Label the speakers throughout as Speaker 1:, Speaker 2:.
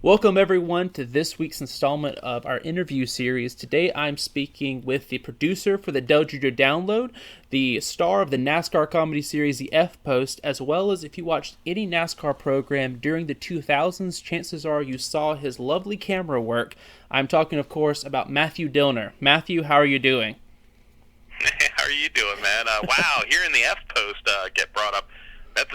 Speaker 1: Welcome everyone to this week's installment of our interview series. Today I'm speaking with the producer for the Dell Jr. Download, the star of the NASCAR comedy series The F Post, as well as if you watched any NASCAR program during the 2000s, chances are you saw his lovely camera work. I'm talking, of course, about Matthew Dillner. Matthew, how are you doing?
Speaker 2: How are you doing, man? Wow, hearing the F Post get brought up. That's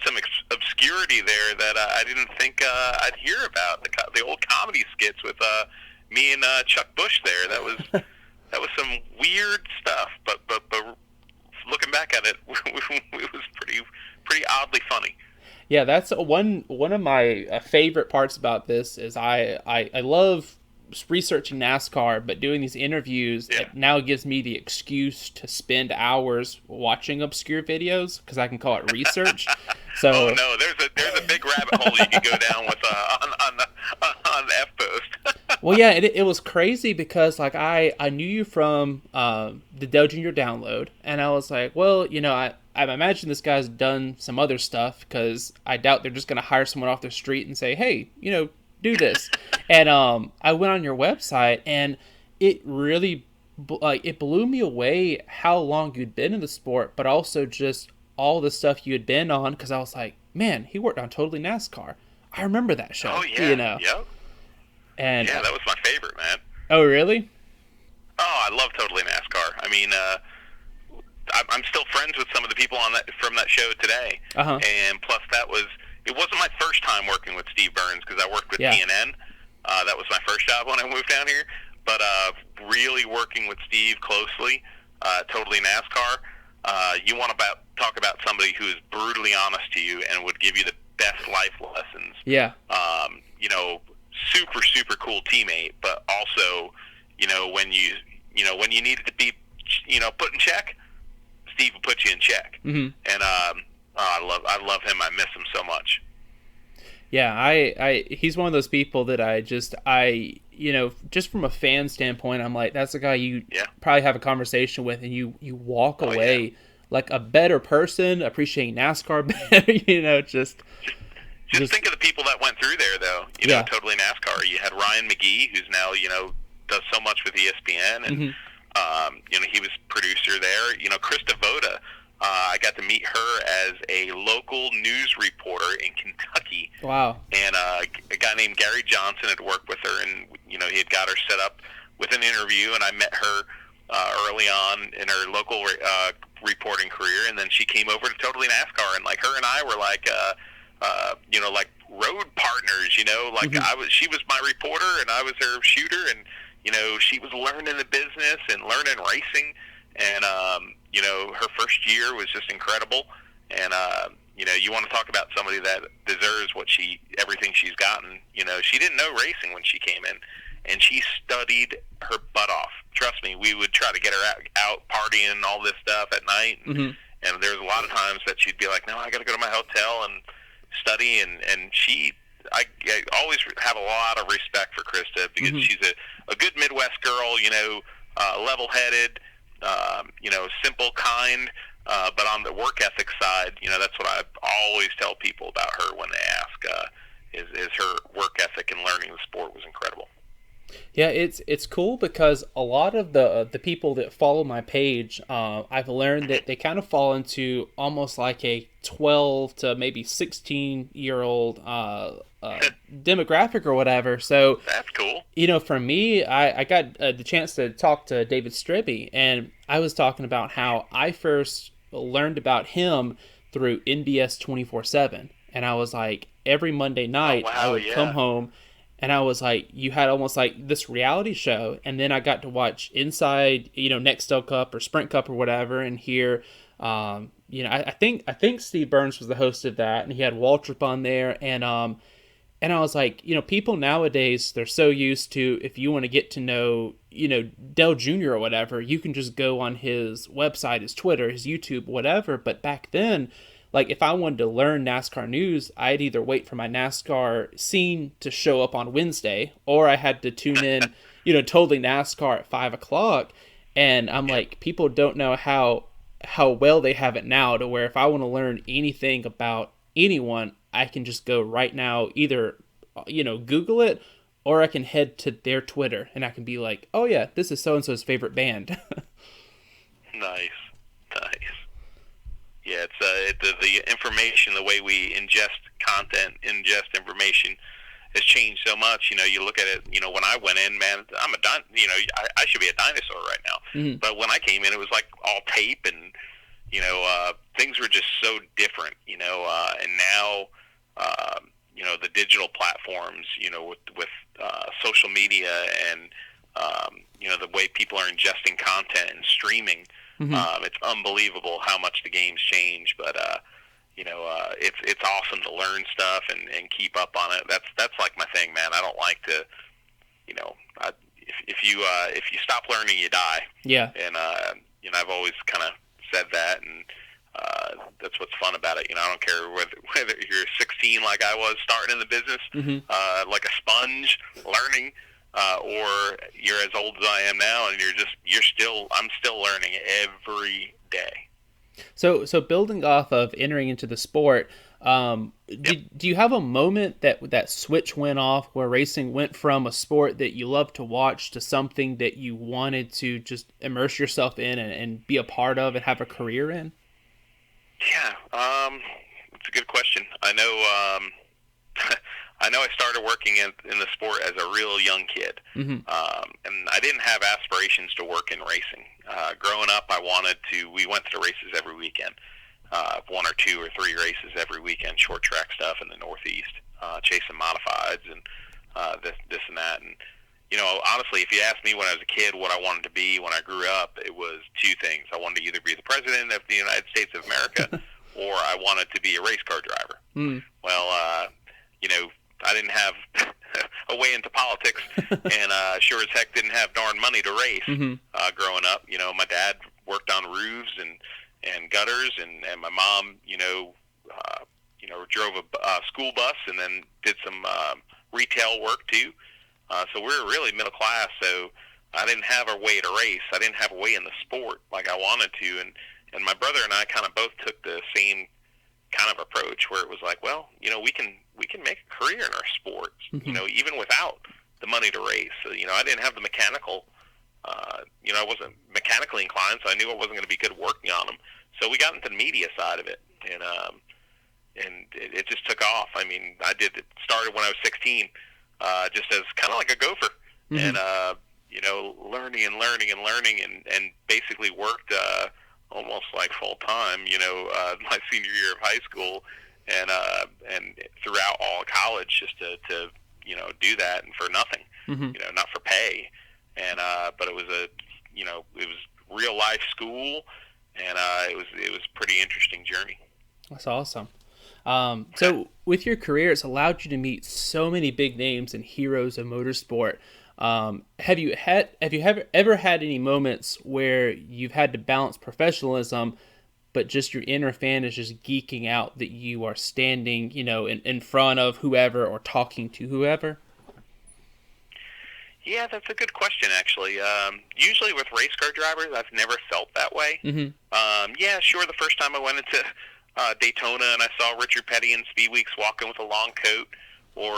Speaker 2: some obscurity there that I didn't think I'd hear about. The old comedy skits with me and Chuck Bush there. That was some weird stuff. But looking back at it, it was pretty oddly funny.
Speaker 1: Yeah, that's one of my favorite parts about this is I love researching NASCAR, but doing these interviews, it now gives me the excuse to spend hours watching obscure videos because I can call it research. So,
Speaker 2: oh no, there's a big rabbit hole you can go down with on F Post.
Speaker 1: Well, yeah, it was crazy because like I knew you from the Dell Jr. Download, and I was like, well, I imagine this guy's done some other stuff because I doubt they're just going to hire someone off the street and say, hey, do this. And I went on your website, and it really it blew me away how long you'd been in the sport, but also just all the stuff you had been on, because I was like, man, he worked on Totally NASCAR. I remember that show.
Speaker 2: Oh yeah,
Speaker 1: Yep. And
Speaker 2: yeah, that was my favorite, man.
Speaker 1: Oh really?
Speaker 2: Oh, I love Totally NASCAR. I mean, I'm still friends with some of the people from that show today. And plus, it wasn't my first time working with Steve Burns because I worked with TNN. That was my first job when I moved down here. But really working with Steve closely, Totally NASCAR, you want to talk about somebody who is brutally honest to you and would give you the best life lessons.
Speaker 1: Yeah.
Speaker 2: Super, super cool teammate, but also, when you needed to be, put in check, Steve will put you in check.
Speaker 1: Mm-hmm.
Speaker 2: And I love him. I miss him so much.
Speaker 1: Yeah, he's one of those people that just from a fan standpoint, I'm like, that's the guy you probably have a conversation with, and you walk away like a better person, appreciating NASCAR better. Just
Speaker 2: think of the people that went through there, though. Totally NASCAR. You had Ryan McGee, who's now does so much with ESPN, and he was producer there. Chris Devoda. I got to meet her as a local news reporter in Kentucky.
Speaker 1: Wow.
Speaker 2: And a guy named Gary Johnson had worked with her, and he had got her set up with an interview, and I met her early on in her local reporting career, and then she came over to Totally NASCAR, and like her and I were like like road partners, she was my reporter and I was her shooter, and she was learning the business and learning racing, and her first year was just incredible. And you want to talk about somebody that deserves everything she's gotten. She didn't know racing when she came in, and she studied her butt off. Trust me, we would try to get her out partying and all this stuff at night, and there's a lot of times that she'd be like, no, I got to go to my hotel and study, and I always have a lot of respect for Krista because she's a good Midwest girl, level-headed, simple, kind, but on the work ethic side, that's what I always tell people about her when they ask, is her work ethic and learning the sport was incredible.
Speaker 1: Yeah, it's cool because a lot of the people that follow my page, I've learned that they kind of fall into almost like a 12 to maybe 16-year-old demographic or whatever. So
Speaker 2: that's cool.
Speaker 1: For me, I got the chance to talk to David Stribby, and I was talking about how I first learned about him through NBS 24/7, and I was like, every Monday night I would come home. And I was like, you had almost like this reality show. And then I got to watch Inside, Nextel Cup or Sprint Cup or whatever, and hear, I think Steve Burns was the host of that, and he had Waltrip on there. And I was like, people nowadays, they're so used to, if you want to get to know, Dell Jr. or whatever, you can just go on his website, his Twitter, his YouTube, whatever. But back then, like, if I wanted to learn NASCAR news, I'd either wait for my NASCAR scene to show up on Wednesday, or I had to tune in, Totally NASCAR at 5 o'clock. And I'm like, people don't know how well they have it now, to where if I want to learn anything about anyone, I can just go right now, either Google it, or I can head to their Twitter and I can be like, oh yeah, this is so and so's favorite band.
Speaker 2: Nice. Yeah, the information, the way we ingest content, ingest information has changed so much. You look at it. When I went in, man, I should be a dinosaur right now.
Speaker 1: Mm-hmm.
Speaker 2: But when I came in, it was like all tape, and things were just so different. And now, the digital platforms, with social media and the way people are ingesting content and streaming.
Speaker 1: Mm-hmm.
Speaker 2: It's unbelievable how much the game's changed, but it's awesome to learn stuff and keep up on it. That's like my thing, man. I don't like to, if you stop learning, you die.
Speaker 1: Yeah.
Speaker 2: And I've always kind of said that, and that's what's fun about it. I don't care whether you're 16 like I was starting in the business,
Speaker 1: mm-hmm.
Speaker 2: like a sponge learning. Or you're as old as I am now, and I'm still learning every day.
Speaker 1: So building off of entering into the sport, do you have a moment that switch went off where racing went from a sport that you love to watch to something that you wanted to just immerse yourself in and be a part of and have a career in?
Speaker 2: Yeah, it's a good question. I know I started working in the sport as a real young kid,
Speaker 1: mm-hmm.
Speaker 2: And I didn't have aspirations to work in racing. Growing up, we went to the races every weekend, 1 or 2 or 3 races every weekend, short track stuff in the Northeast, chasing modifieds and this and that. And, honestly, if you asked me when I was a kid what I wanted to be when I grew up, it was 2 things. I wanted to either be the president of the United States of America or I wanted to be a race car driver.
Speaker 1: Mm.
Speaker 2: Well, I didn't have a way into politics, and sure as heck didn't have darn money to race.
Speaker 1: Mm-hmm.
Speaker 2: Growing up, my dad worked on roofs and gutters, and my mom, drove a school bus and then did some retail work too. So we were really middle class. So I didn't have a way to race. I didn't have a way in the sport like I wanted to, and my brother and I kind of both took the same kind of approach where it was like, well, we can make a career in our sports,
Speaker 1: mm-hmm.
Speaker 2: Even without the money to race. So, I didn't have the mechanical, I wasn't mechanically inclined, so I knew I wasn't going to be good working on them. So we got into the media side of it, and it just took off. I mean, it started when I was 16, just as kind of like a gopher,
Speaker 1: mm-hmm.
Speaker 2: and learning and basically worked almost like full time, my senior year of high school, and throughout all of college, just to do that and for nothing,
Speaker 1: mm-hmm.
Speaker 2: Not for pay, and but it was it was real life school, and it was a pretty interesting journey.
Speaker 1: That's awesome. So with your career, it's allowed you to meet so many big names and heroes of motorsport. Have you ever had any moments where you've had to balance professionalism, but just your inner fan is just geeking out that you are standing, in front of whoever or talking to whoever?
Speaker 2: Yeah, that's a good question, actually. Usually with race car drivers, I've never felt that way.
Speaker 1: Mm-hmm.
Speaker 2: Yeah, sure, the first time I went into Daytona and I saw Richard Petty and Speedweeks walking with a long coat, or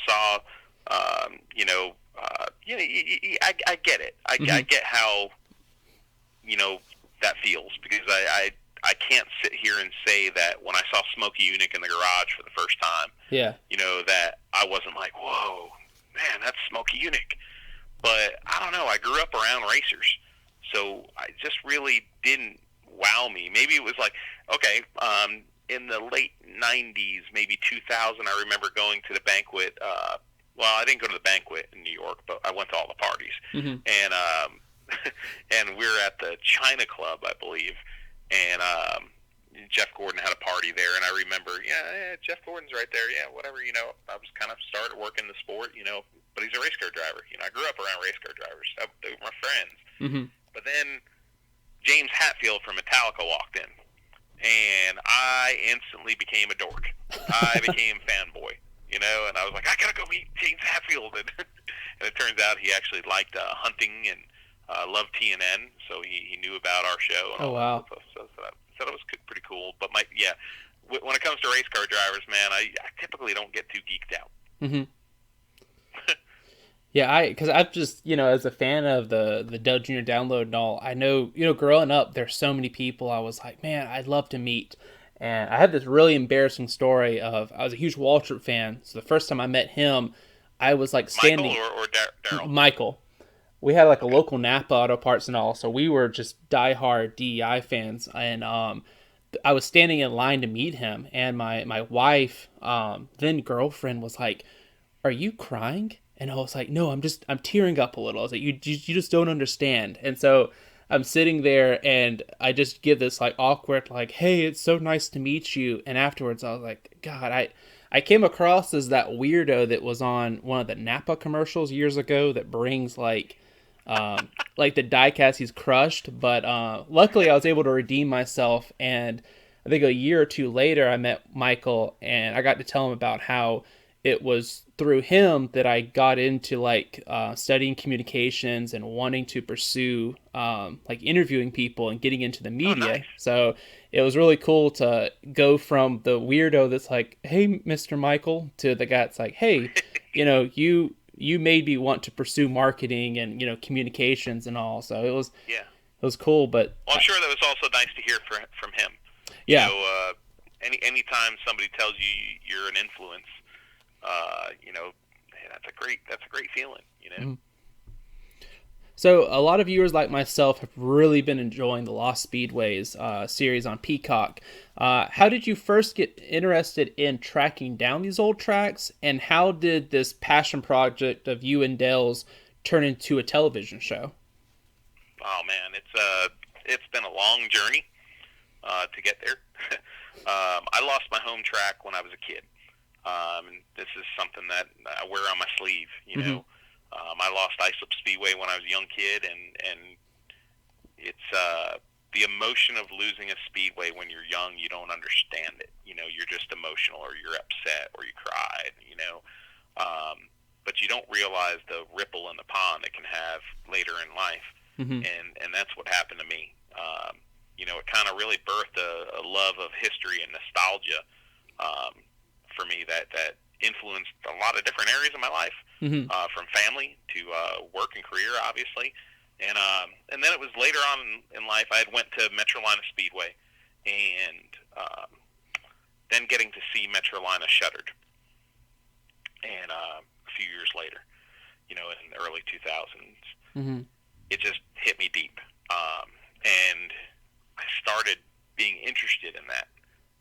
Speaker 2: saw, I get it.
Speaker 1: Mm-hmm.
Speaker 2: I get how, that feels, because I can't sit here and say that when I saw Smokey Yunick in the garage for the first time,
Speaker 1: yeah,
Speaker 2: that I wasn't like, whoa, man, that's Smokey Yunick. But I don't know, I grew up around racers, so I just really didn't wow me. Maybe it was like, okay, in the late 90s, maybe 2000, I remember going to the banquet. Well, I didn't go to the banquet in New York, but I went to all the parties.
Speaker 1: Mm-hmm.
Speaker 2: And and we were at the China Club, I believe, and Jeff Gordon had a party there, and I remember, yeah, Jeff Gordon's right there, yeah, whatever, I was kind of started working the sport, but he's a race car driver. I grew up around race car drivers. They were my friends.
Speaker 1: Mm-hmm. But
Speaker 2: then James Hetfield from Metallica walked in, and I instantly became a dork. I became fanboy, and I was like, I gotta go meet James Hetfield. And it turns out he actually liked hunting and loved TNN, so he knew about our show. And
Speaker 1: oh, wow.
Speaker 2: So I thought it was pretty cool. But when it comes to race car drivers, man, I typically don't get too geeked out.
Speaker 1: Mm-hmm. Yeah, because I've just, as a fan of the Dell Junior download and all, I know, growing up, there's so many people I was like, man, I'd love to meet. And I had this really embarrassing story of, I was a huge Waltrip fan. So the first time I met him, I was like
Speaker 2: Michael
Speaker 1: standing.
Speaker 2: or Daryl?
Speaker 1: Michael. We had like a
Speaker 2: Okay.
Speaker 1: local Napa Auto Parts and all. So we were just diehard DEI fans. And I was standing in line to meet him. And my wife, then girlfriend, was like, "Are you crying?" And I was like, "No, I'm tearing up a little." I was like, you just don't understand." And so I'm sitting there and I just give this like awkward, like, "Hey, it's so nice to meet you." And afterwards I was like, God, I came across as that weirdo that was on one of the Napa commercials years ago that brings like the diecast he's crushed. But luckily I was able to redeem myself, and I think a year or two later I met Michael and I got to tell him about how it was through him that I got into like studying communications and wanting to pursue like interviewing people and getting into the
Speaker 2: Oh,
Speaker 1: media.
Speaker 2: nice.
Speaker 1: So it was really cool to go from the weirdo that's like, "Hey, Mr. Michael," to the guy that's like, "Hey, you made me want to pursue marketing and communications and all." So
Speaker 2: Yeah.
Speaker 1: it was cool. But
Speaker 2: Well, I'm sure that was also nice to hear from him.
Speaker 1: yeah,
Speaker 2: Anytime somebody tells you you're an influence, hey, that's a great feeling.
Speaker 1: mm-hmm. So a lot of viewers like myself have really been enjoying the Lost Speedways series on Peacock. How did you first get interested in tracking down these old tracks, and how did this passion project of you and Dale's turn into a television show?
Speaker 2: Oh man, it's been a long journey to get there. I lost my home track when I was a kid. And this is something that I wear on my sleeve. I lost Islip Speedway when I was a young kid, and it's the emotion of losing a speedway when you're young. You don't understand it. You're just emotional, or you're upset, or you cried. But you don't realize the ripple in the pond it can have later in life,
Speaker 1: Mm-hmm.
Speaker 2: and that's what happened to me. It kind of really birthed a love of history and nostalgia for me that influenced a lot of different areas of my life,
Speaker 1: Mm-hmm.
Speaker 2: from family to work and career, obviously. And then it was later on in life I had went to Metrolina Speedway, and then getting to see Metrolina shuttered. And a few years later, in the early 2000s,
Speaker 1: Mm-hmm.
Speaker 2: it just hit me deep. And I started being interested in that,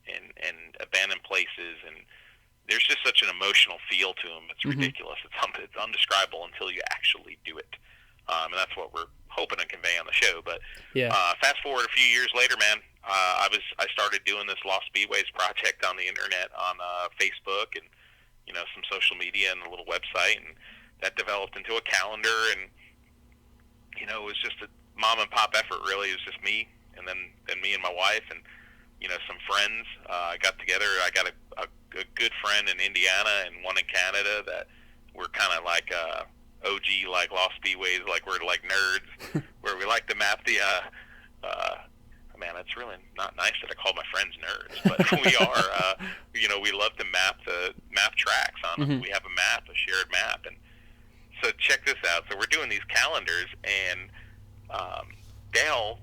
Speaker 2: and abandoned places, and there's just such an emotional feel to them. It's
Speaker 1: Mm-hmm.
Speaker 2: ridiculous. It's undescribable until you actually do it. And that's what we're hoping to convey on the show. But
Speaker 1: Yeah.
Speaker 2: fast forward a few years later, man, I started doing this Lost Speedways project on the internet, on Facebook, and some social media and a little website, and that developed into a calendar. And it was just a mom and pop effort, really. It was just me, and then me and my wife, and some friends. I got together. I got a good friend in Indiana and one in Canada that we're kind of like OG, like Lost Speedways, like we're like nerds, where we like to map the. Man, it's really not nice that I call my friends nerds, but we are. We love to map tracks on them.
Speaker 1: Mm-hmm.
Speaker 2: We have a map, a shared map, and so check this out. So we're doing these calendars, and Dale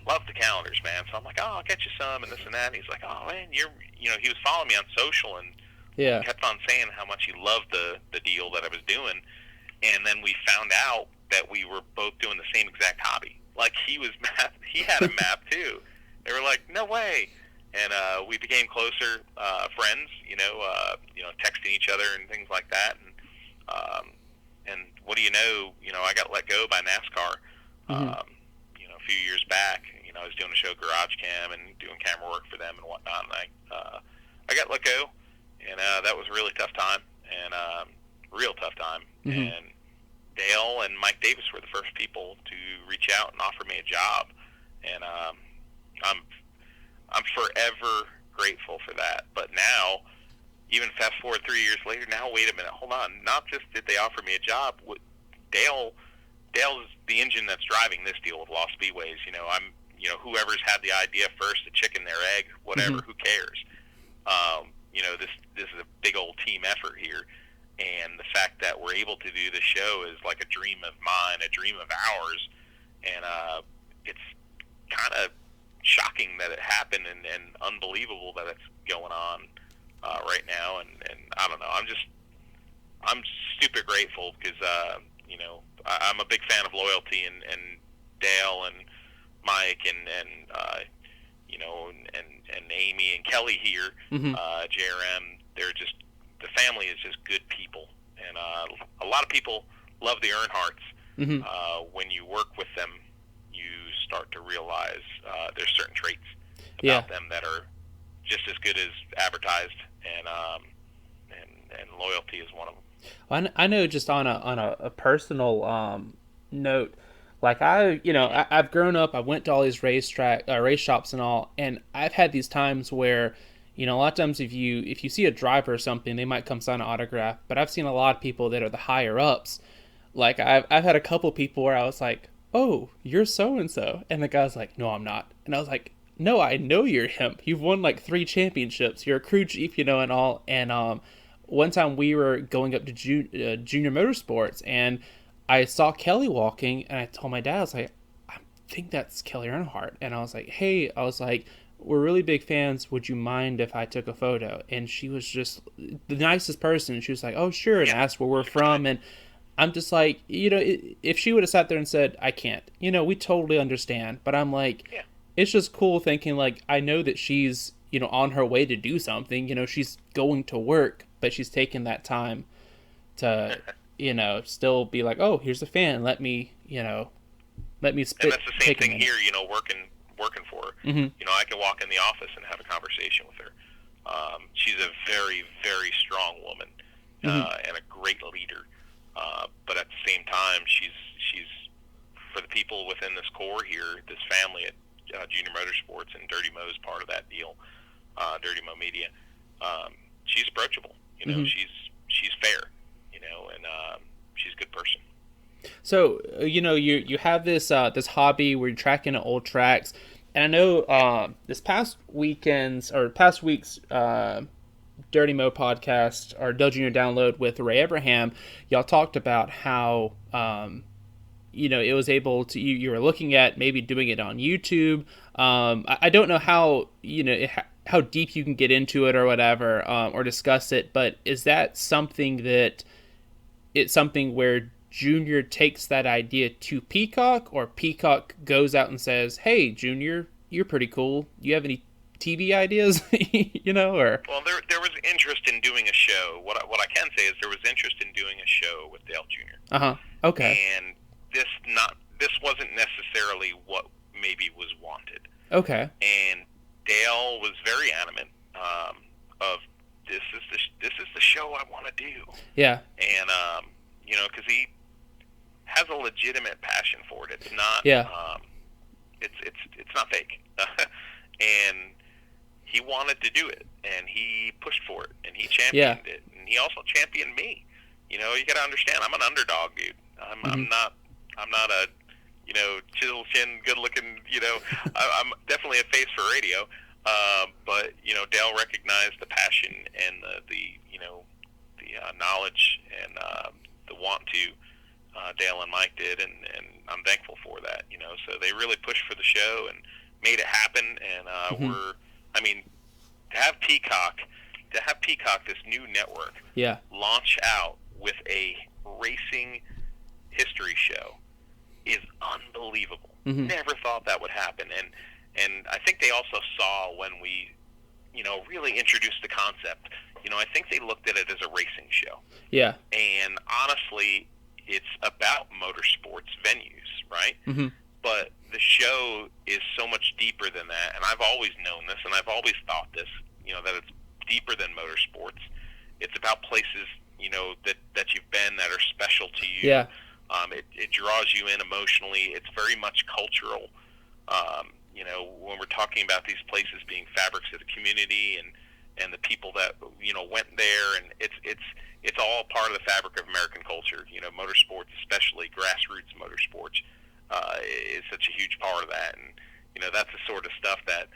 Speaker 2: loved the calendars, man. So I'm like, "Oh, I'll get you some," and this and that. And he's like, "Oh man, he was following me on social and
Speaker 1: Yeah.
Speaker 2: kept on saying how much he loved the deal that I was doing." And then we found out that we were both doing the same exact hobby. Like he had a map too. They were like, "No way." And we became closer friends, texting each other and things like that. And what do you know? I got let go by NASCAR.
Speaker 1: Mm-hmm.
Speaker 2: A few years back. I was doing a show, Garage Cam, and doing camera work for them and whatnot. And I got let go, and that was a really tough time, and real tough time.
Speaker 1: Mm-hmm.
Speaker 2: And Dale and Mike Davis were the first people to reach out and offer me a job, and I'm forever grateful for that. But now, even fast forward 3 years later, now wait a minute, hold on. Not just did they offer me a job, Dale's the engine that's driving this deal with Lost Speedways. I'm whoever's had the idea first, the chicken, their egg, whatever.
Speaker 1: Mm-hmm.
Speaker 2: Who cares? This is a big old team effort here, and the fact that we're able to do the show is like a dream of mine, a dream of ours, and it's kind of shocking that it happened, and unbelievable that it's going on right now, and I don't know, I'm super grateful because I'm a big fan of Loyalty, and Dale and Mike and Amy and Kelly here, JRM. They're just, the family is just good people, and a lot of people love the Earnhardts. When you work with them, you start to realize there's certain traits about them that are just as good as advertised, and Loyalty is one of them.
Speaker 1: Well, I know, just on a personal note, like I've grown up. I went to all these race shops and all, and I've had these times where, a lot of times if you see a driver or something, they might come sign an autograph. But I've seen a lot of people that are the higher ups. Like I've had a couple people where I was like, "Oh, you're so and so," and the guy's like, "No, I'm not," and I was like, "No, I know you're him. You've won like 3 championships. You're a crew chief, and all." And one time we were going up to junior motorsports, and I saw Kelly walking, and I told my dad, I was like, "I think that's Kelly Earnhardt." And I was like, "Hey," I was like, "we're really big fans. Would you mind if I took a photo?" And she was just the nicest person. She was like, "Oh, sure," and asked where we're from. And I'm just like, if she would have sat there and said, "I can't," we totally understand. But I'm like, it's just cool thinking, like, I know that she's, on her way to do something. She's going to work, but she's taking that time to, still be like, "Oh, here's a fan. Let me spit."
Speaker 2: And that's the same thing here, working for her. I can walk in the office and have a conversation with her. She's a very, very strong woman, and a great leader. But at the same time, she's for the people within this core here, this family at Junior Motorsports, and Dirty Mo's part of that deal, Dirty Mo Media. She's approachable. She's fair. And she's a good person.
Speaker 1: So you have this hobby where you're tracking old tracks, and I know this past week's Dirty Mo podcast, or Dell Junior Download with Ray Abraham, y'all talked about how it was able to, you were looking at maybe doing it on YouTube. I don't know how how deep you can get into it or whatever, or discuss it, but is that something that it's something where Junior takes that idea to Peacock, or Peacock goes out and says, "Hey, Junior, you're pretty cool. You have any TV ideas?" Or
Speaker 2: well, there was interest in doing a show. What I can say is there was interest in doing a show with Dale Jr.
Speaker 1: Okay.
Speaker 2: And this wasn't necessarily what maybe was wanted.
Speaker 1: Okay.
Speaker 2: And Dale was very adamant of this is the show I want to do.
Speaker 1: Yeah.
Speaker 2: And because he has a legitimate passion for it. It's not.
Speaker 1: Yeah.
Speaker 2: It's not fake. And he wanted to do it, and he pushed for it, and he championed it, and he also championed me. You got to understand, I'm an underdog, dude. I'm not a chisel chin, good looking. I'm definitely a face for radio. But Dale recognized the passion and the knowledge and the want to. Dale and Mike did, and I'm thankful for that. So they really pushed for the show and made it happen. And to have Peacock, this new network, launch out with a racing history show is unbelievable. Never thought that would happen, and I think they also saw when we, really introduced the concept. I think they looked at it as a racing show. Yeah. And honestly, it's about motorsports venues, right? But the show is so much deeper than that, and I've always known this, and I've always thought this, that it's deeper than motorsports. It's about places, that you've been that are special to you. Yeah. It draws you in emotionally. It's very much cultural. When we're talking about these places being fabrics of the community and the people that went there, and it's all part of the fabric of American culture. Motorsports, especially grassroots motorsports, is such a huge part of that, and that's the sort of stuff that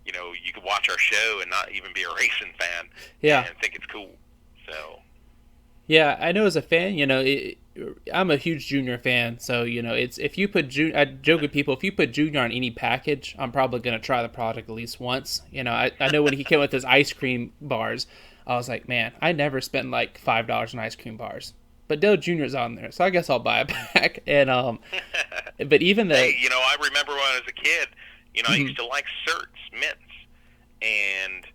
Speaker 2: you could watch our show and not even be a racing fan, and think it's cool. So
Speaker 1: Yeah, I know as a fan, I'm a huge Junior fan, so it's if you put Junior, I joke with people, if you put Junior on any package, I'm probably gonna try the product at least once. I know when he came with his ice cream bars, I was like, man, I never spent like $5 on ice cream bars, but Dale Junior's on there, so I guess I'll buy a pack. And but even the
Speaker 2: Hey, I remember when I was a kid, I
Speaker 1: Mhm.
Speaker 2: used to like certs, mints, and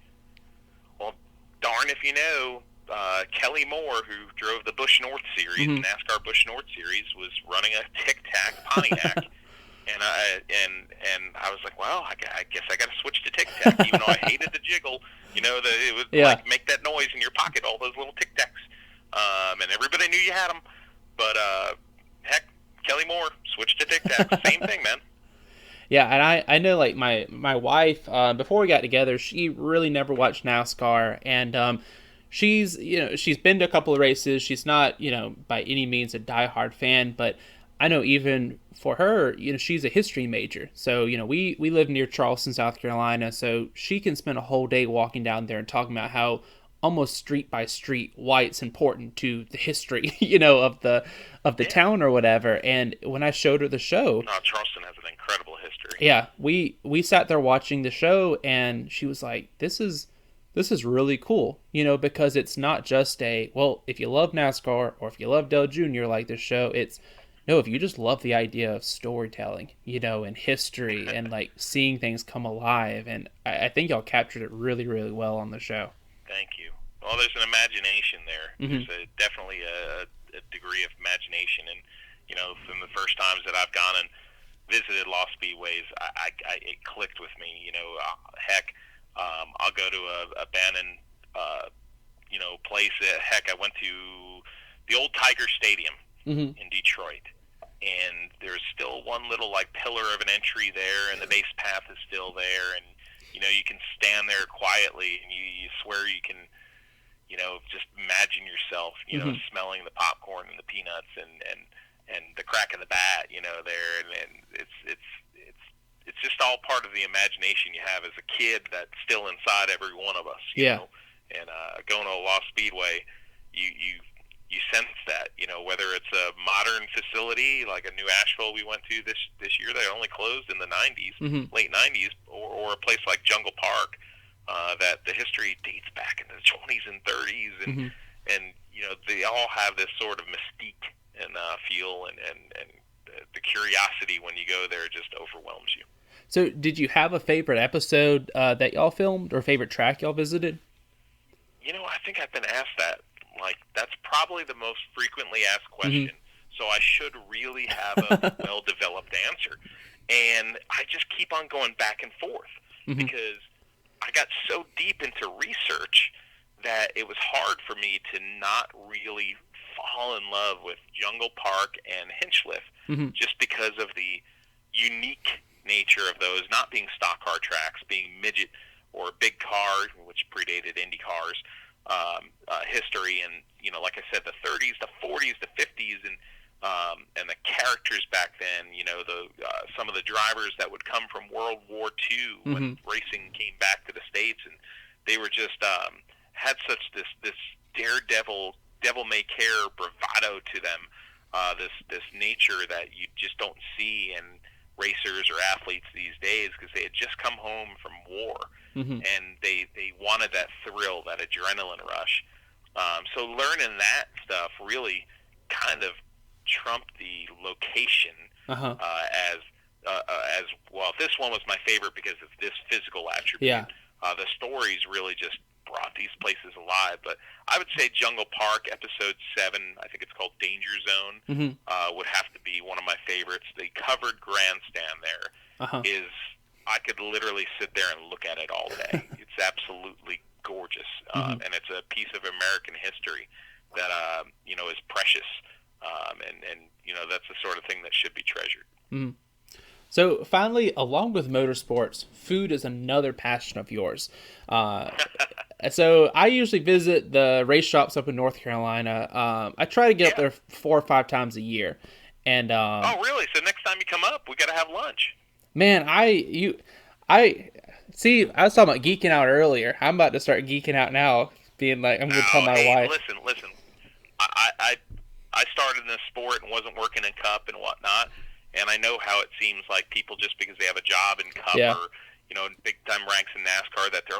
Speaker 2: well, darn if you know, Kelly Moore, who drove the Busch North Series,
Speaker 1: Mhm.
Speaker 2: NASCAR Busch North Series, was running a Tic Tac Pontiac, and I was like, well, I guess I got to switch to Tic Tac, even though I hated the jiggle. That it would
Speaker 1: Yeah.
Speaker 2: like make that noise in your pocket, all those little Tic Tacs, and everybody knew you had them. But heck, Kelly Moore switched to Tic Tac, same thing, man.
Speaker 1: Yeah, and I know like my wife before we got together, she really never watched NASCAR, and she's been to a couple of races. She's not by any means a diehard fan, but I know even for her, she's a history major. So we live near Charleston, South Carolina, so she can spend a whole day walking down there and talking about how almost street by street why it's important to the history of the
Speaker 2: Yeah.
Speaker 1: town or whatever. And when I showed her the show,
Speaker 2: No, Charleston has an incredible history.
Speaker 1: yeah, we sat there watching the show, and she was like, this is really cool, because it's not just well, if you love NASCAR or if you love Dale Jr. like this show, it's no, if you just love the idea of storytelling, and history and like seeing things come alive. And I think y'all captured it really, really well on the show.
Speaker 2: Thank you. Well, there's an imagination there.
Speaker 1: Hmm.
Speaker 2: There's definitely a degree of imagination, and from the first times that I've gone and visited Lost Speedways, it clicked with me. Heck, I'll go to a abandoned, place. Heck, I went to the old Tiger Stadium
Speaker 1: Hmm.
Speaker 2: in Detroit, and there's still one little like pillar of an entry there, and the base path is still there, and you can stand there quietly, and you swear you can, just imagine yourself,
Speaker 1: Hmm.
Speaker 2: smelling the popcorn and the peanuts and the crack of the bat, there, and it's just all part of the imagination you have as a kid that's still inside every one of us,
Speaker 1: Yeah.
Speaker 2: and going to a Lost Speedway, you sense that, whether it's a modern facility like a new Asheville we went to this year, they only closed in the 90s,
Speaker 1: Hmm.
Speaker 2: late 90s, or a place like Jungle Park, that the history dates back into the 20s and 30s,
Speaker 1: Hmm.
Speaker 2: and they all have this sort of mystique and feel, and the curiosity when you go there just overwhelms you.
Speaker 1: So, did you have a favorite episode that y'all filmed or favorite track y'all visited?
Speaker 2: I think I've been asked that. Like, that's probably the most frequently asked
Speaker 1: Hmm.
Speaker 2: question. So I should really have a well-developed answer. And I just keep on going back and forth
Speaker 1: Hmm.
Speaker 2: because I got so deep into research that it was hard for me to not really fall in love with Jungle Park and Hinchliffe,
Speaker 1: Hmm.
Speaker 2: just because of the unique nature of those not being stock car tracks, being midget or big car, which predated Indy cars, history, and like I said, the 30s, the 40s, the 50s, and the characters back then. The some of the drivers that would come from World War II when racing came back to the States, and they were just had such this daredevil, devil may care bravado to them. This nature that you just don't see in racers or athletes these days, because they had just come home from war,
Speaker 1: Hmm.
Speaker 2: and they wanted that thrill, that adrenaline rush. So learning that stuff really kind of trumped the location
Speaker 1: Uh-huh.
Speaker 2: as well. This one was my favorite because of this physical attribute.
Speaker 1: Yeah.
Speaker 2: The stories really just brought these places alive. But I would say Jungle Park, episode 7, I think it's called Danger Zone,
Speaker 1: Hmm.
Speaker 2: would have to be one of my favorites. The covered grandstand there
Speaker 1: Uh-huh.
Speaker 2: is, I could literally sit there and look at it all day. It's absolutely gorgeous, and it's a piece of American history that is precious, and that's the sort of thing that should be treasured.
Speaker 1: Hmm. So finally, along with motorsports, food is another passion of yours. So I usually visit the race shops up in North Carolina. I try to get up
Speaker 2: Yeah.
Speaker 1: there 4 or 5 times a year, and
Speaker 2: Oh, really? So next time you come up, we got to have lunch.
Speaker 1: man, I see. I was talking about geeking out earlier. I'm about to start geeking out now, being like, I'm going to tell
Speaker 2: Oh,
Speaker 1: my
Speaker 2: hey,
Speaker 1: wife.
Speaker 2: listen. I started in this sport and wasn't working in Cup and whatnot, and I know how it seems like people just because they have a job in Cup
Speaker 1: Yeah.
Speaker 2: or in big time ranks in NASCAR that they're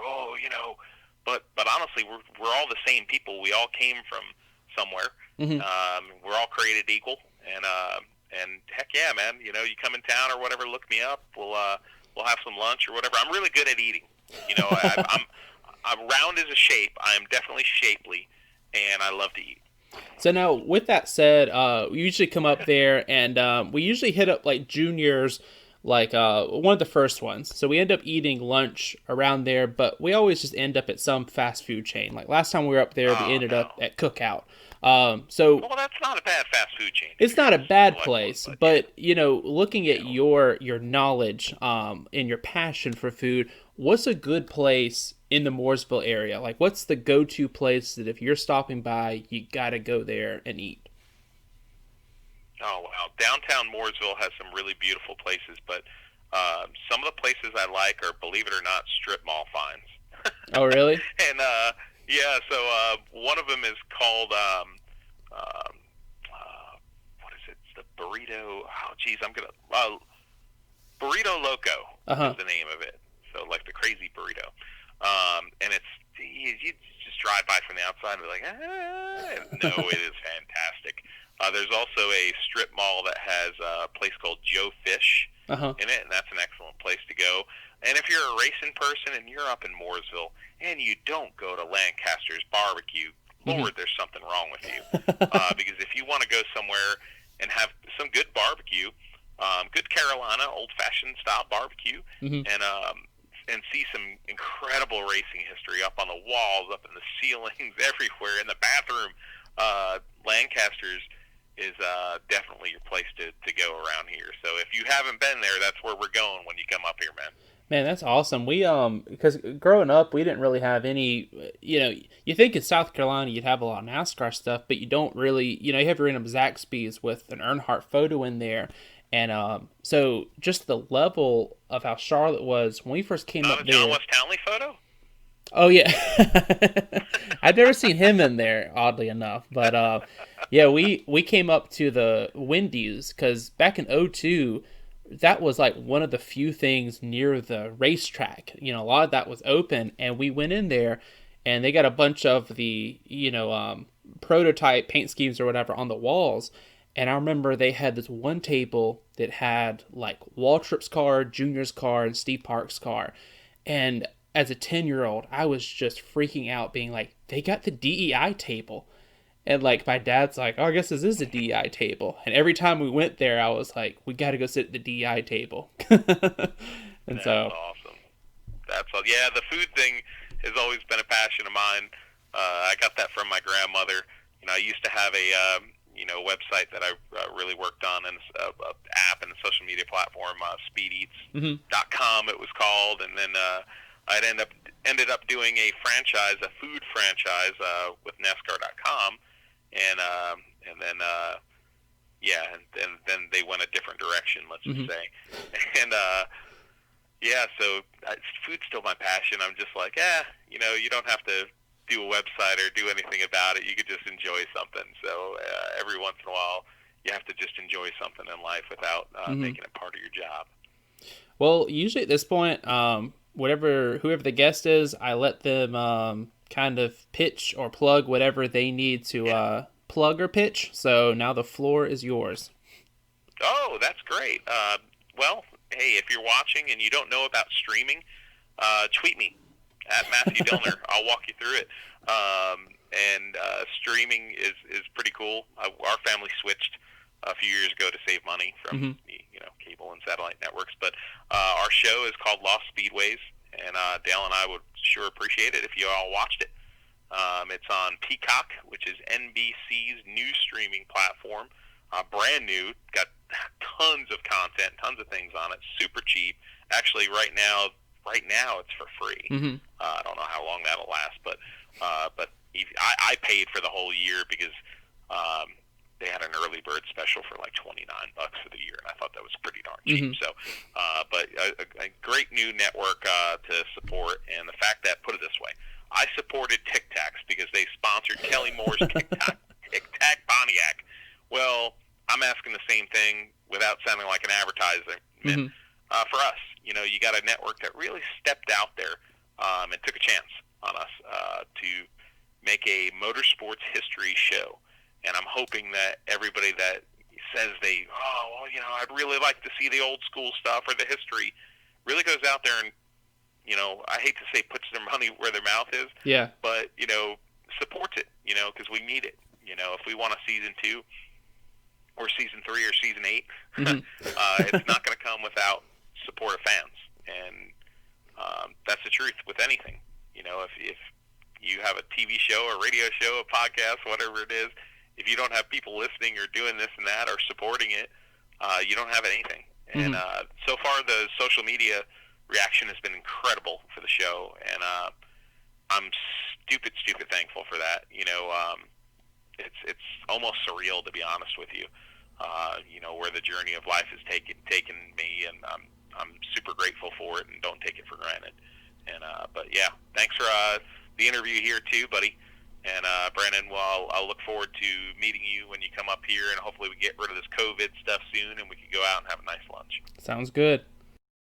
Speaker 2: but honestly we're all the same people. We all came from somewhere.
Speaker 1: Mm-hmm.
Speaker 2: We're all created equal, and heck yeah, man. You come in town or whatever, look me up. We'll have some lunch or whatever. I'm really good at eating. I'm round as a shape. I am definitely shapely, and I love to eat.
Speaker 1: So now, with that said, we usually come up there, and we usually hit up like juniors, like one of the first ones. So we end up eating lunch around there, but we always just end up at some fast food chain. Like last time we were up there, we ended up at Cookout.
Speaker 2: Well, that's not a bad fast food chain.
Speaker 1: It's not a bad place, but looking at your knowledge and your passion for food, what's a good place in the Mooresville area? Like, what's the go-to place that if you're stopping by, you gotta go there and eat?
Speaker 2: Oh, wow. Downtown Mooresville has some really beautiful places, but some of the places I like are, believe it or not, strip mall finds.
Speaker 1: Oh, really?
Speaker 2: And, so one of them is called, what is it? It's the Burrito, Burrito Loco is the name of it. So, like the crazy burrito. And you just drive by from the outside and be like, no, it is fantastic. There's also a strip mall that has a place called Joe Fish in it, and that's an excellent place to go. And if you're a racing person and you're up in Mooresville and you don't go to Lancaster's Barbecue, Lord, there's something wrong with you. Because if you want to go somewhere and have some good barbecue, good Carolina old-fashioned style barbecue, and see some incredible racing history up on the walls, up in the ceilings, everywhere, in the bathroom, Lancaster's is definitely your place to go around here. So if you haven't been there, that's where we're going when you come up here, man.
Speaker 1: Man, that's awesome. We because growing up, we didn't really have any. You think in South Carolina you'd have a lot of NASCAR stuff, but you don't really. You have your random Zaxby's with an Earnhardt photo in there, and so just the level of how Charlotte was when we first came up there.
Speaker 2: John West Townley photo.
Speaker 1: Oh yeah, I've never seen him in there, oddly enough. But yeah, we came up to the Wendy's because back in '02. That was like one of the few things near the racetrack. A lot of that was open, and we went in there, and they got a bunch of the prototype paint schemes or whatever on the walls. And I remember they had this one table that had like Waltrip's car, Junior's car, and Steve Park's car. And as a 10-year-old, I was just freaking out, being like, they got the DEI table. And, like, my dad's like, oh, I guess this is a DEI table. And every time we went there, I was like, we got to go sit at the DEI table. That's
Speaker 2: awesome. Yeah, the food thing has always been a passion of mine. I got that from my grandmother. I used to have a, website that I really worked on, and an app and a social media platform, speedeats.com it was called. And then I'd ended up doing a franchise, a food franchise with NASCAR.com. And then they went a different direction, let's just say. And so food's still my passion. I'm just like, you don't have to do a website or do anything about it. You could just enjoy something. So every once in a while, you have to just enjoy something in life without making it part of your job.
Speaker 1: Well, usually at this point, whoever the guest is, I let them kind of pitch or plug whatever they need to plug or pitch. So now the floor is yours.
Speaker 2: Oh, that's great. Well, hey, if you're watching and you don't know about streaming, tweet me at Matthew Dillner. I'll walk you through it. Streaming is pretty cool. Our family switched a few years ago to save money from cable and satellite networks. But our show is called Lost Speedways, and Dale and I would sure appreciate it if you all watched it. It's on Peacock, which is NBC's new streaming platform. Brand new, got tons of content, tons of things on it, super cheap. Actually, right now it's for free. I don't know how long that'll last, but I paid for the whole year because they had an early bird special for like $29 for the year, and I thought that was pretty darn cheap. So, but a great new network to support, and the fact that, put it this way, I supported Tic Tacs because they sponsored Kelly Moore's Tic Tac Tic-Tac Pontiac. Well, I'm asking the same thing without sounding like an advertisement. For us, you got a network that really stepped out there and took a chance on us to make a motorsports history show. And I'm hoping that everybody that says I'd really like to see the old school stuff or the history, really goes out there and, I hate to say puts their money where their mouth is.
Speaker 1: Yeah.
Speaker 2: But, supports it, because we need it. If we want a season 2 or season 3 or season 8, it's not going to come without support of fans. And that's the truth with anything. If you have a TV show, a radio show, a podcast, whatever it is, if you don't have people listening or doing this and that or supporting it, you don't have anything. And so far, the social media reaction has been incredible for the show, and I'm stupid thankful for that. It's almost surreal, to be honest with you. Where the journey of life has taken me, and I'm super grateful for it, and don't take it for granted. And but yeah, thanks for the interview here too, buddy. And Brandon, well, I'll look forward to meeting you when you come up here, and hopefully we get rid of this COVID stuff soon, and we can go out and have a nice lunch.
Speaker 1: Sounds good.